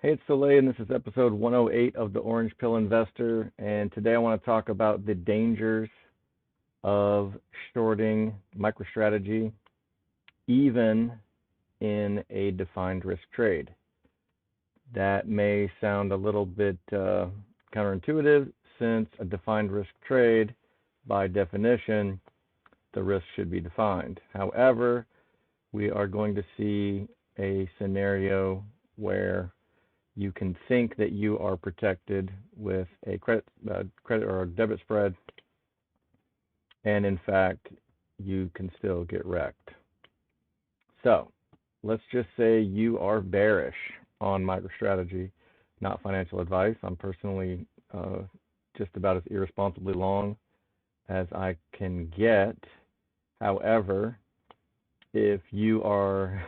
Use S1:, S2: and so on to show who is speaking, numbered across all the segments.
S1: Hey, it's Soleil, and this is episode 108 of the Orange Pill Investor. And today I want to talk about the dangers of shorting MicroStrategy, even in a defined risk trade. That may sound a little bit counterintuitive, since a defined risk trade, by definition, the risk should be defined. However, we are going to see a scenario where you can think that you are protected with a credit or a debit spread, and in fact, you can still get wrecked. So let's just say you are bearish on MicroStrategy. Not financial advice. I'm personally just about as irresponsibly long as I can get. However, if you are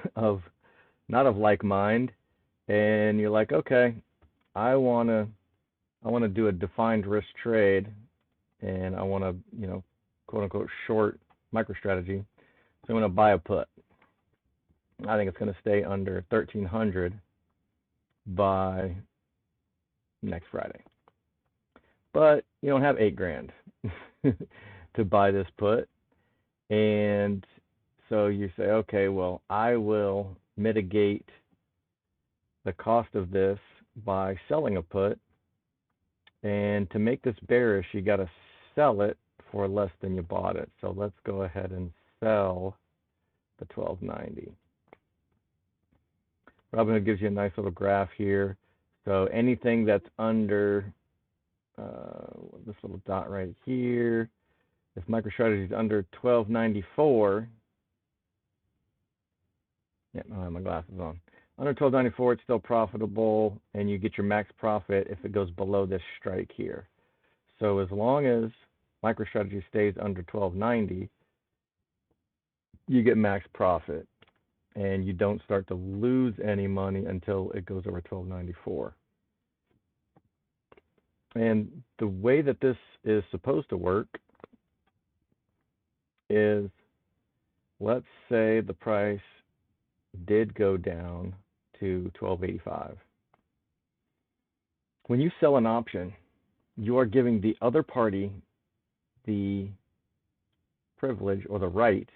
S1: not of like mind, and you're like, okay, I want to do a defined risk trade, and I want to, quote unquote, short MicroStrategy. So I'm going to buy a put. I think it's going to stay under 1,300 by next Friday. But you don't have $8,000 to buy this put, and so you say, okay, well, I will mitigate the cost of this by selling a put, and to make this bearish, you got to sell it for less than you bought it. So let's go ahead and sell the 1290. Robinhood gives you a nice little graph here. So anything that's under this little dot right here, if MicroStrategy is under 1294, yeah, I don't have my glasses on. Under 1294, it's still profitable, and you get your max profit if it goes below this strike here. So as long as MicroStrategy stays under 1290, you get max profit, and you don't start to lose any money until it goes over 1294. And the way that this is supposed to work is, let's say the price did go down to 1285. When you sell an option, you are giving the other party the privilege or the right,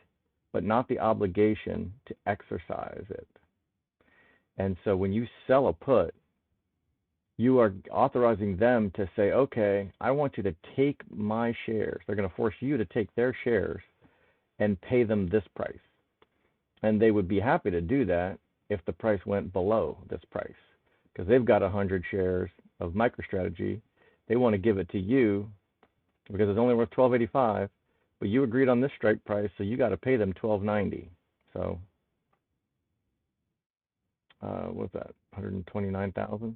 S1: but not the obligation to exercise it. And so when you sell a put, you are authorizing them to say, okay, I want you to take my shares. They're going to force you to take their shares and pay them this price. And they would be happy to do that if the price went below this price, because they've got 100 shares of MicroStrategy. They want to give it to you because it's only worth $12.85, but you agreed on this strike price, so you got to pay them $12.90. So what's that? $129,000.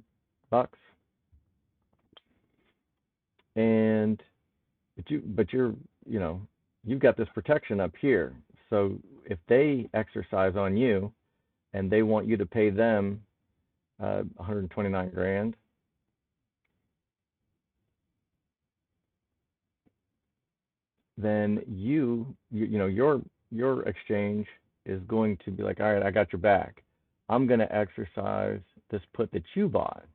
S1: And but you're you've got this protection up here. So if they exercise on you and they want you to pay them $129,000, then your exchange is going to be like, all right, I got your back. I'm going to exercise this put that you bought.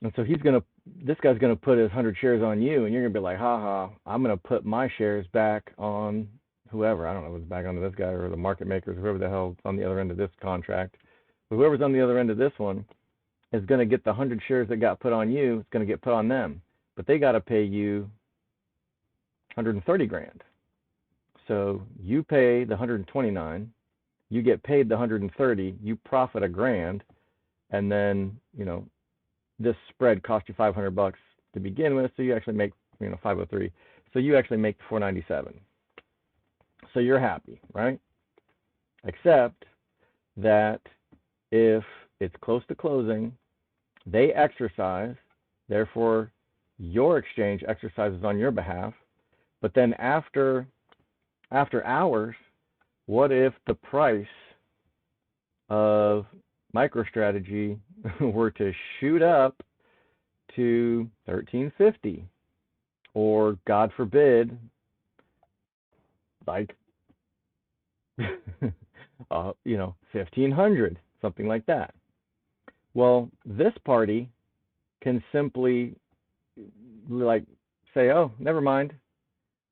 S1: And so this guy's going to put his 100 shares on you, and you're going to be like, ha, I'm going to put my shares back on whoever. I don't know if it's back onto this guy or the market makers, whoever the hell's on the other end of this contract. But whoever's on the other end of this one is going to get the 100 shares that got put on you. It's going to get put on them. But they got to pay you $130,000. So you pay the 129, you get paid the 130, you profit $1,000, and then this spread cost you $500 to begin with, so you actually make 503. So you actually make 497. So you're happy, right? Except that if it's close to closing, they exercise, therefore your exchange exercises on your behalf. But then after hours, what if the price of MicroStrategy were to shoot up to 1350, or God forbid, like 1500, something like that? Well, this party can simply like say, "Oh, never mind.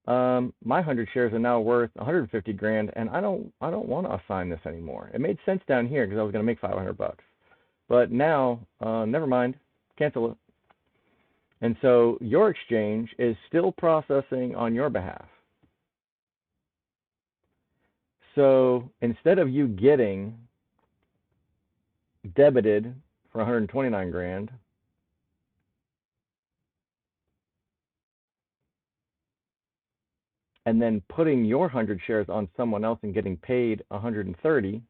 S1: My 100 shares are now worth 150 grand, and I don't want to assign this anymore. It made sense down here because I was going to make 500 bucks, but now, never mind. Cancel it." And so your exchange is still processing on your behalf. So instead of you getting debited for 129 grand, and then putting your 100 shares on someone else and getting paid 130,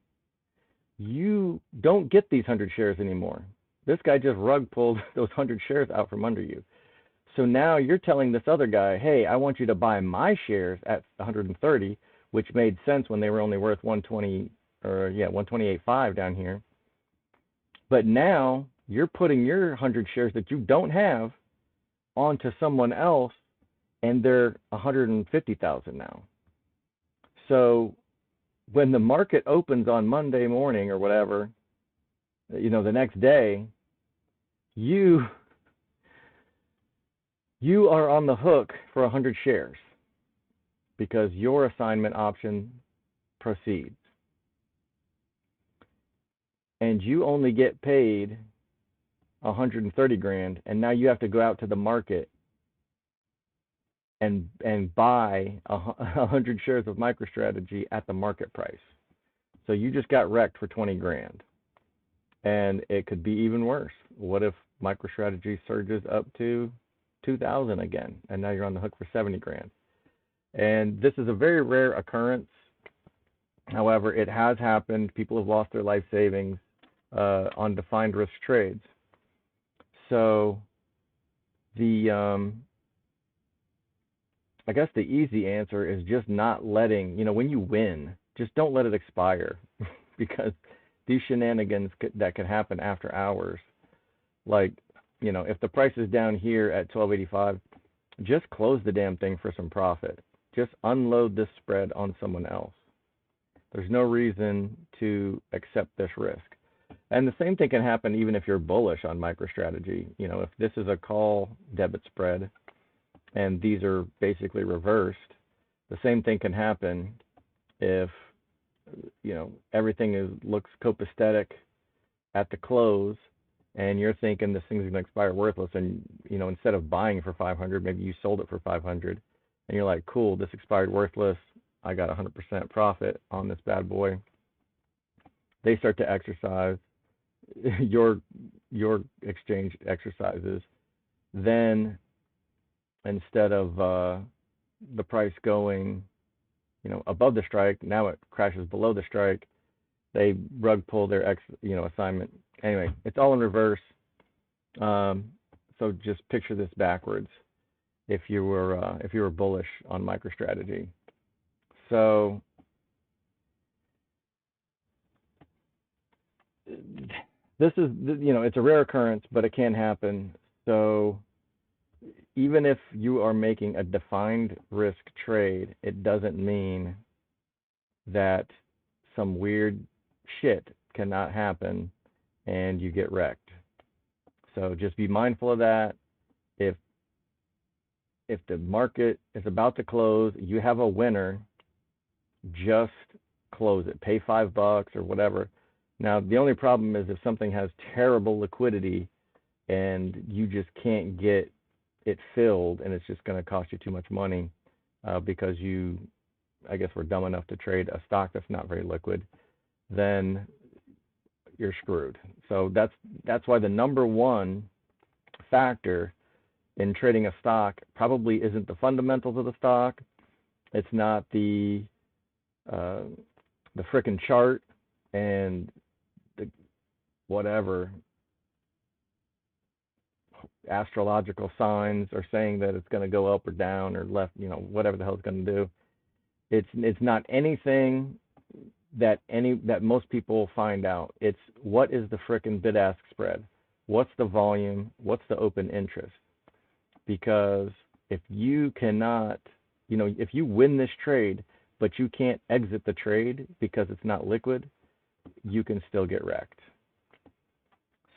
S1: you don't get these 100 shares anymore. This guy just rug pulled those 100 shares out from under you. So now you're telling this other guy, "Hey, I want you to buy my shares at 130, which made sense when they were only worth 120 or 128.5 down here. But now you're putting your 100 shares that you don't have onto someone else, and they're 150,000 now. So when the market opens on Monday morning or whatever, the next day, you are on the hook for 100 shares because your assignment option proceeds. And you only get paid 130 grand, and now you have to go out to the market and buy 100 shares of MicroStrategy at the market price. So you just got wrecked for 20 grand. And it could be even worse. What if MicroStrategy surges up to 2,000 again, and now you're on the hook for 70 grand? And this is a very rare occurrence. However, it has happened. People have lost their life savings on defined risk trades. So I guess the easy answer is just not letting, when you win, just don't let it expire because these shenanigans that can happen after hours, like, if the price is down here at 12.85, just close the damn thing for some profit. Just unload this spread on someone else. There's no reason to accept this risk. And the same thing can happen even if you're bullish on MicroStrategy. If this is a call debit spread and these are basically reversed, the same thing can happen if everything looks copacetic at the close and you're thinking this thing's going to expire worthless, and instead of buying for 500, maybe you sold it for 500 and you're like, cool, this expired worthless, I got 100% profit on this bad boy. They start to exercise, your exchange exercises, then instead of the price going above the strike, now it crashes below the strike. They rug pull their assignment. Anyway, it's all in reverse. So just picture this backwards if you were bullish on MicroStrategy. So this is it's a rare occurrence, but it can happen. So even if you are making a defined risk trade, it doesn't mean that some weird shit cannot happen and you get wrecked. So just be mindful of that. If the market is about to close, you have a winner, just close it. Pay $5 or whatever. Now, the only problem is if something has terrible liquidity and you just can't get it filled, and it's just going to cost you too much money because I guess we're dumb enough to trade a stock that's not very liquid, then you're screwed. So that's why the number one factor in trading a stock probably isn't the fundamentals of the stock. It's not the frickin' chart and the whatever astrological signs are saying that it's going to go up or down or left, whatever the hell it's going to do. It's not anything that most people find out. It's what is the frickin' bid-ask spread? What's the volume? What's the open interest? Because if you cannot, if you win this trade, but you can't exit the trade because it's not liquid, you can still get wrecked.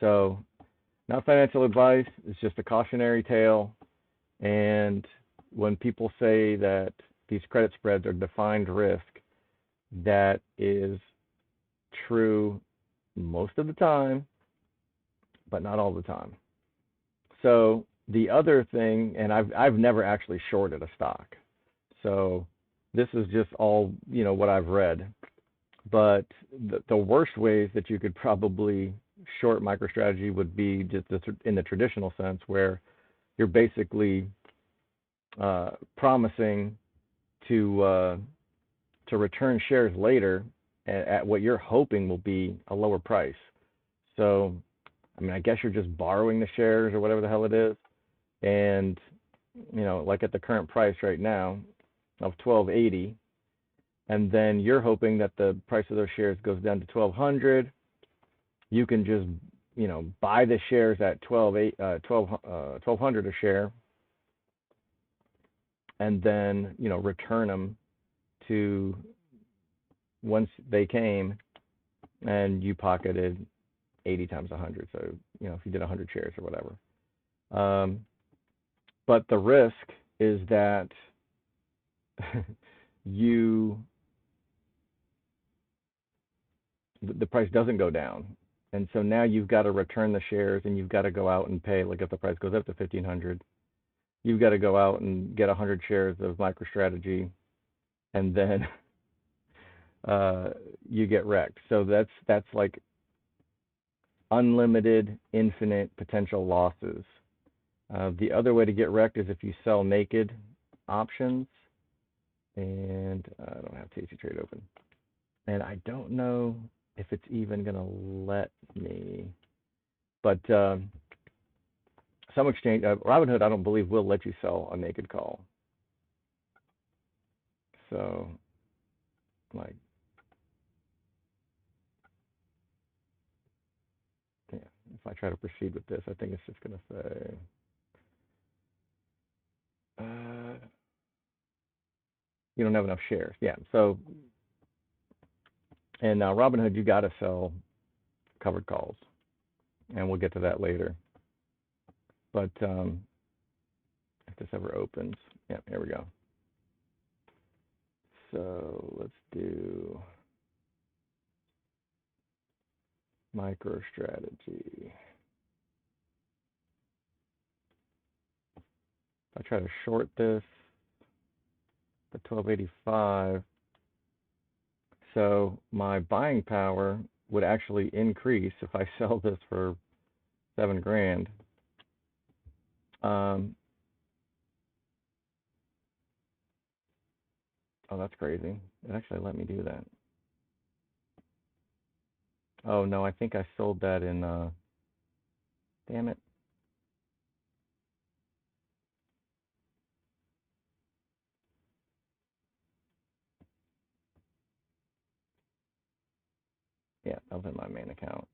S1: So, not financial advice, it's just a cautionary tale. And when people say that these credit spreads are defined risk, that is true most of the time, but not all the time. So the other thing, and I've never actually shorted a stock, so this is just all what I've read. But the worst ways that you could probably short MicroStrategy would be just in the traditional sense, where you're basically promising to return shares later at what you're hoping will be a lower price. So, I mean, I guess you're just borrowing the shares or whatever the hell it is, and like at the current price right now of 1280, and then you're hoping that the price of those shares goes down to 1200. You can just buy the shares at 1200 a share, and then return them to once they came, and you pocketed 80 times 100. So if you did 100 shares or whatever. But the risk is that the price doesn't go down, and so now you've got to return the shares, and you've got to go out and pay. Like if the price goes up to 1500, you've got to go out and get 100 shares of MicroStrategy, and then you get wrecked. So that's like unlimited, infinite potential losses. The other way to get wrecked is if you sell naked options, and I don't have Tasty Trade open, and I don't know if it's even gonna let me, but some exchange, Robinhood, I don't believe will let you sell a naked call. So, like, yeah, if I try to proceed with this, I think it's just gonna say, you don't have enough shares. Yeah. So, and now Robinhood, you got to sell covered calls, and we'll get to that later. But if this ever opens, yeah, here we go. So let's do MicroStrategy. If I try to short this, the 1285, so my buying power would actually increase if I sell this for $7,000. Oh, that's crazy. It actually let me do that. Oh no, I think I sold that in damn it. Yeah, that was in my main account.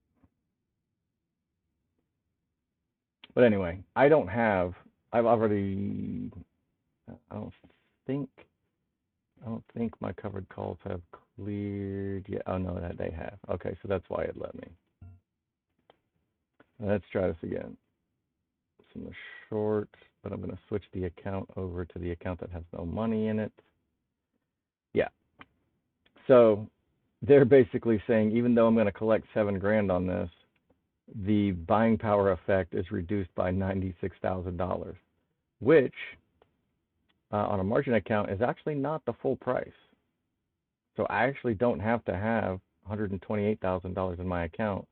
S1: But anyway, I've already, I don't think my covered calls have cleared yet. Oh no, they have. Okay, so that's why it let me. Let's try this again. It's in the short, but I'm going to switch the account over to the account that has no money in it. Yeah. So they're basically saying, even though I'm going to collect $7,000 on this, the buying power effect is reduced by $96,000, which on a margin account is actually not the full price. So I actually don't have to have $128,000 in my account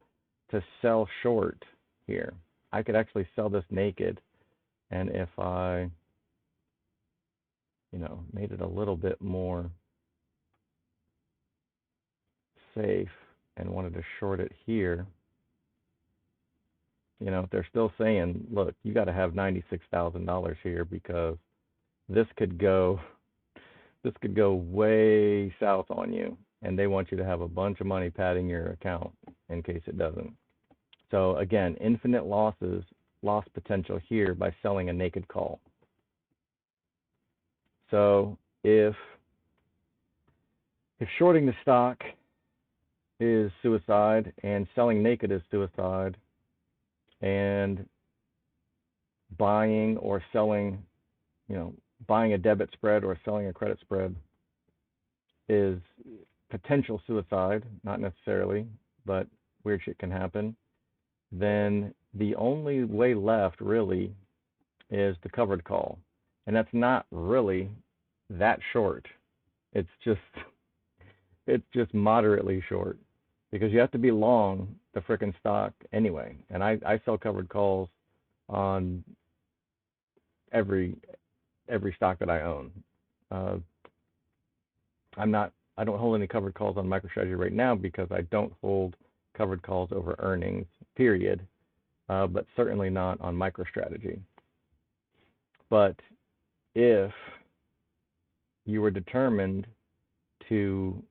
S1: to sell short here. I could actually sell this naked, and if I, made it a little bit more safe and wanted to short it here, they're still saying, look, you got to have $96,000 here, because this could go way south on you, and they want you to have a bunch of money padding your account in case it doesn't. So again, infinite loss potential here by selling a naked call. So if shorting the stock is suicide and selling naked is suicide, and buying or selling, buying a debit spread or selling a credit spread is potential suicide, not necessarily, but weird shit can happen, then the only way left really is the covered call. And that's not really that short. It's just moderately short because you have to be long the frickin' stock anyway. And I sell covered calls on every stock that I own. I don't hold any covered calls on MicroStrategy right now because I don't hold covered calls over earnings, period. But certainly not on MicroStrategy. But if you were determined to,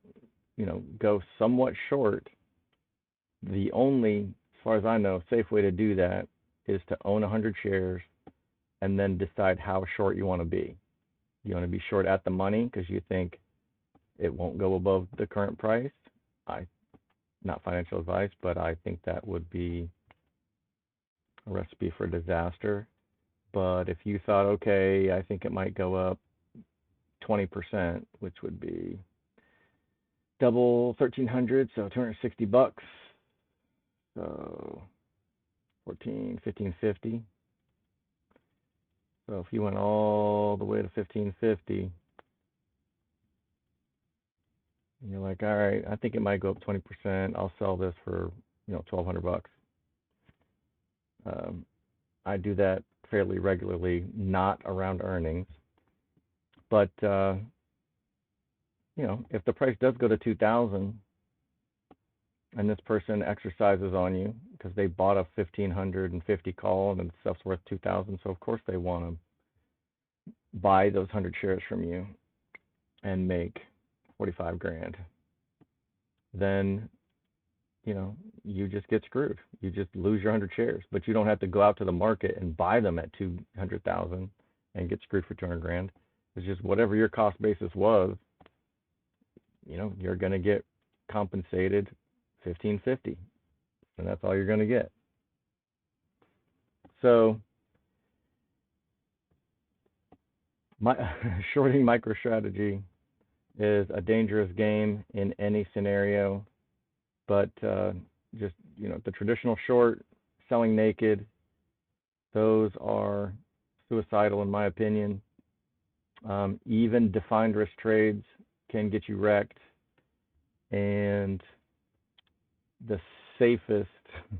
S1: go somewhat short, the only, as far as I know, safe way to do that is to own 100 shares and then decide how short you want to be. You want to be short at the money because you think it won't go above the current price. Not financial advice, but I think that would be a recipe for disaster. But if you thought, okay, I think it might go up 20%, which would be double 1,300, so $260. So 1550. So if you went all the way to 1550, and you're like, all right, I think it might go up 20%. I'll sell this for, $1,200. I do that fairly regularly, not around earnings. But if the price does go to 2,000 and this person exercises on you because they bought a 1,550 call and the stuff's worth 2,000, so of course they want to buy those 100 shares from you and make 45 grand. Then you just get screwed. You just lose your 100 shares, but you don't have to go out to the market and buy them at 200,000 and get screwed for 200 grand. It's just whatever your cost basis was, you're going to get compensated 1,550, and that's all you're going to get. So shorting MicroStrategy is a dangerous game in any scenario, but just the traditional short, selling naked, those are suicidal in my opinion. Even defined risk trades can get you wrecked, and the safest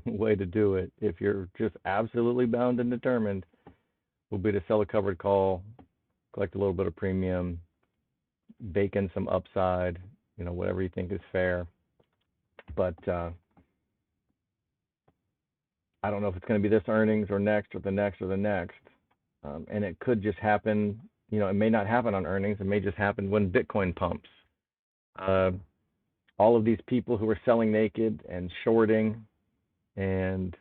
S1: way to do it, if you're just absolutely bound and determined, will be to sell a covered call, collect a little bit of premium, bake in some upside, whatever you think is fair. But I don't know if it's going to be this earnings or next or the next or the next. And it could just happen, it may not happen on earnings. It may just happen when Bitcoin pumps. All of these people who are selling naked and shorting and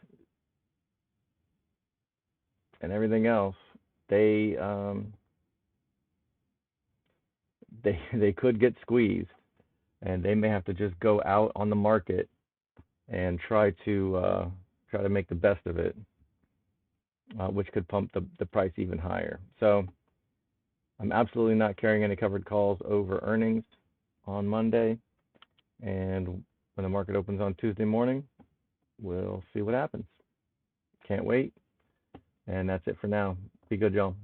S1: everything else, they could get squeezed, and they may have to just go out on the market and try to make the best of it, which could pump the price even higher. So I'm absolutely not carrying any covered calls over earnings on Monday, and when the market opens on Tuesday morning, we'll see what happens. Can't wait. And that's it for now. Be good, y'all.